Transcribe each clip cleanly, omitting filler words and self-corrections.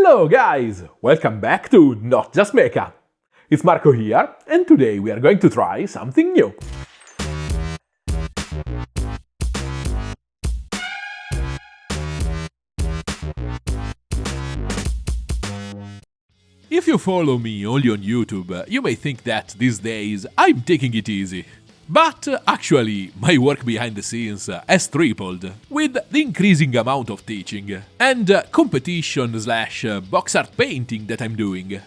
Hello guys! Welcome back to Not Just Mecha. It's Marco here, and today we are going to try something new. If you follow me only on YouTube, you may think that these days I'm taking it easy. But actually, my work behind the scenes has tripled with the increasing amount of teaching and competition/box art painting that I'm doing.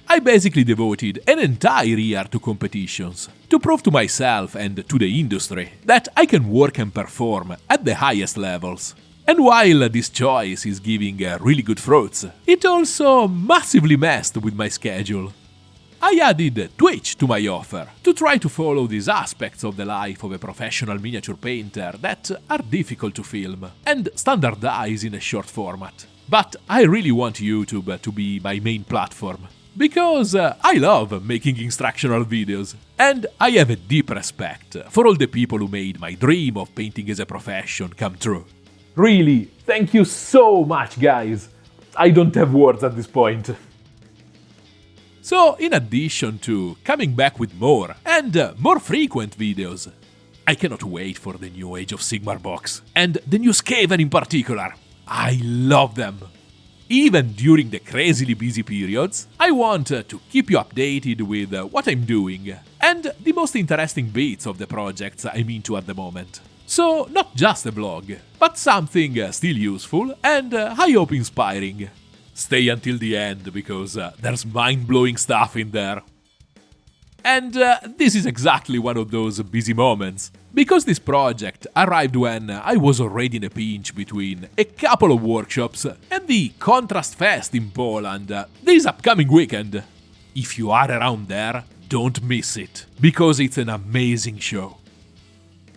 I basically devoted an entire year to competitions to prove to myself and to the industry that I can work and perform at the highest levels. And while this choice is giving really good fruits, it also massively messed with my schedule. I added Twitch to my offer to try to follow these aspects of the life of a professional miniature painter that are difficult to film and standardize in a short format. But I really want YouTube to be my main platform, because I love making instructional videos, and I have a deep respect for all the people who made my dream of painting as a profession come true. Really, thank you so much, guys! I don't have words at this point. So, in addition to coming back with more and more frequent videos, I cannot wait for the new Age of Sigmar box, and the new Skaven in particular. I love them! Even during the crazily busy periods, I want to keep you updated with what I'm doing and the most interesting bits of the projects I'm into at the moment. So, not just a blog, but something still useful and I hope inspiring. Stay until the end, because there's mind-blowing stuff in there. And this is exactly one of those busy moments, because this project arrived when I was already in a pinch between a couple of workshops and the Contrast Fest in Poland this upcoming weekend. If you are around there, don't miss it, because it's an amazing show.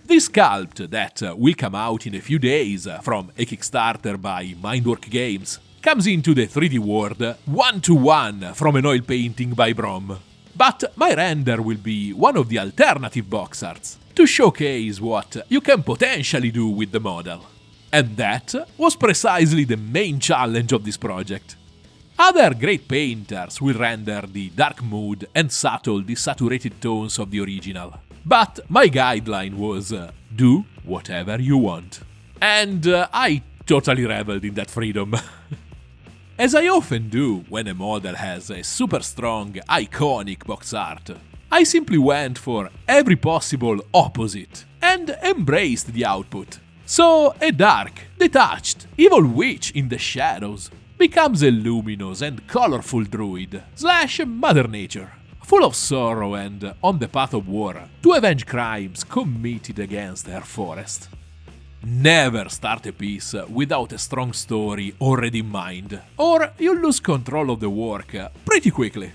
This sculpt that will come out in a few days from a Kickstarter by Mindwork Games comes into the 3D world 1-to-1 from an oil painting by Brom. But my render will be one of the alternative box arts to showcase what you can potentially do with the model. And that was precisely the main challenge of this project. Other great painters will render the dark mood and subtle desaturated tones of the original. But my guideline was do whatever you want. And I totally reveled in that freedom. As I often do when a model has a super strong, iconic box art, I simply went for every possible opposite and embraced the output. So a dark, detached, evil witch in the shadows becomes a luminous and colorful druid / Mother Nature, full of sorrow and on the path of war to avenge crimes committed against her forest. Never start a piece without a strong story already in mind, or you'll lose control of the work pretty quickly.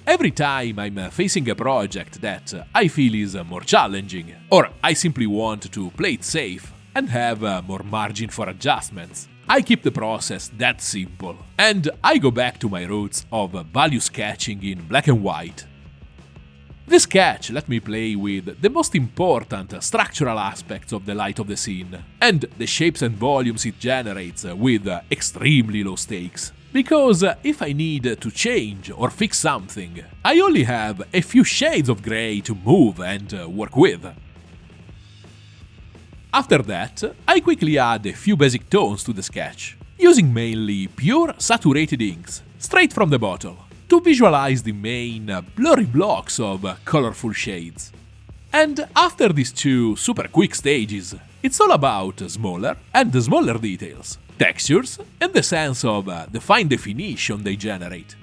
Every time I'm facing a project that I feel is more challenging, or I simply want to play it safe and have more margin for adjustments, I keep the process that simple, and I go back to my roots of value sketching in black and white. The sketch let me play with the most important structural aspects of the light of the scene, and the shapes and volumes it generates with extremely low stakes. Because if I need to change or fix something, I only have a few shades of grey to move and work with. After that, I quickly add a few basic tones to the sketch, using mainly pure saturated inks, straight from the bottle, to visualize the main blurry blocks of colorful shades. And after these two super quick stages, it's all about smaller and smaller details, textures, and the sense of the fine definition they generate.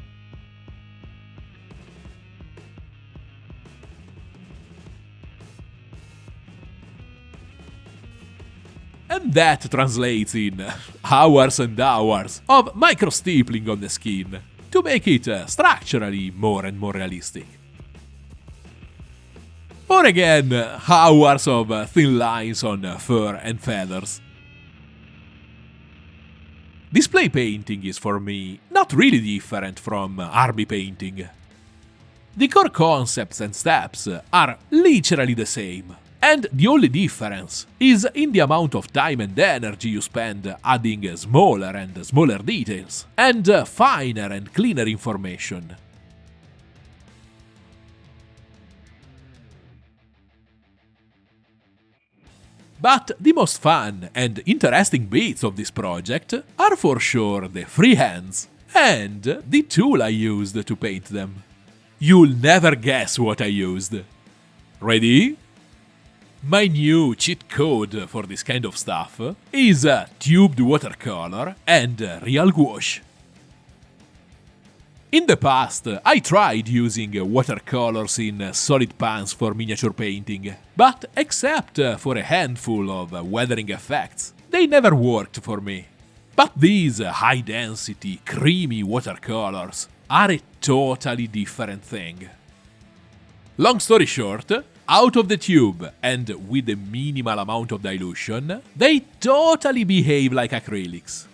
And that translates in hours and hours of micro-steepling on the skin, to make it structurally more and more realistic. Or again, hours of thin lines on fur and feathers. Display painting is for me not really different from army painting. The core concepts and steps are literally the same, And the only difference is in the amount of time and energy you spend adding smaller and smaller details, and finer and cleaner information. But the most fun and interesting bits of this project are for sure the freehands and the tool I used to paint them. You'll never guess what I used. Ready? My new cheat code for this kind of stuff is tubed watercolor and real gouache. In the past, I tried using watercolors in solid pans for miniature painting, but except for a handful of weathering effects, they never worked for me. But these high-density, creamy watercolors are a totally different thing. Long story short, out of the tube and with a minimal amount of dilution, they totally behave like acrylics.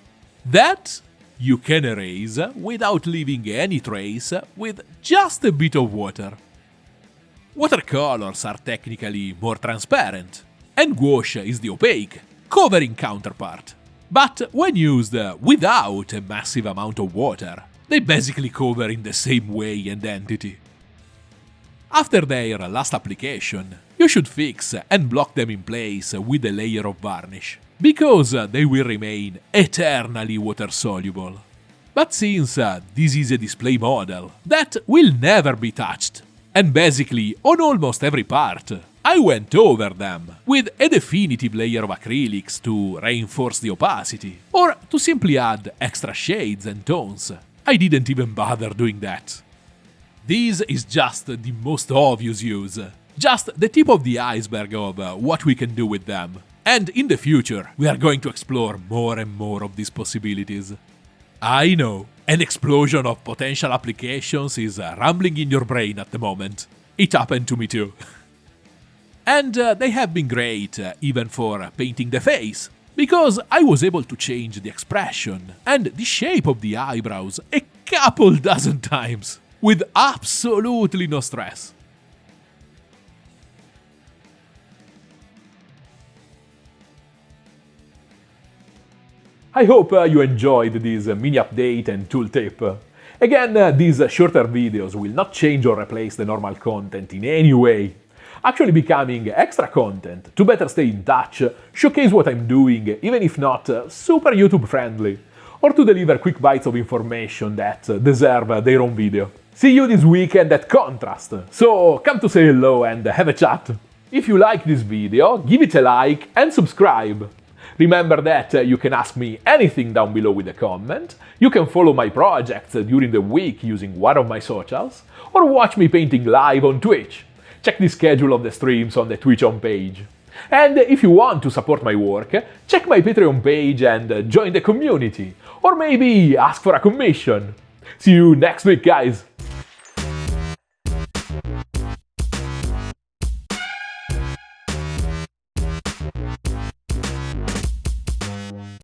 That you can erase without leaving any trace with just a bit of water. Watercolors are technically more transparent, and gouache is the opaque, covering counterpart. But when used without a massive amount of water, they basically cover in the same way and entity. After their last application, you should fix and block them in place with a layer of varnish, because they will remain eternally water-soluble. But since this is a display model that will never be touched, and basically on almost every part, I went over them with a definitive layer of acrylics to reinforce the opacity, or to simply add extra shades and tones. I didn't even bother doing that. This is just the most obvious use, just the tip of the iceberg of what we can do with them. And in the future, we are going to explore more and more of these possibilities. I know, an explosion of potential applications is rumbling in your brain at the moment. It happened to me too. And they have been great even for painting the face, because I was able to change the expression and the shape of the eyebrows a couple dozen times, with absolutely no stress. I hope you enjoyed this mini update and tool tip. Again, these shorter videos will not change or replace the normal content in any way. Actually becoming extra content to better stay in touch, showcase what I'm doing, even if not super YouTube friendly, or to deliver quick bites of information that deserve their own video. See you this weekend at Contrast, so come to say hello and have a chat. If you like this video, give it a like and subscribe. Remember that you can ask me anything down below with a comment, you can follow my projects during the week using one of my socials, or watch me painting live on Twitch. Check the schedule of the streams on the Twitch homepage. And if you want to support my work, check my Patreon page and join the community, or maybe ask for a commission. See you next week, guys!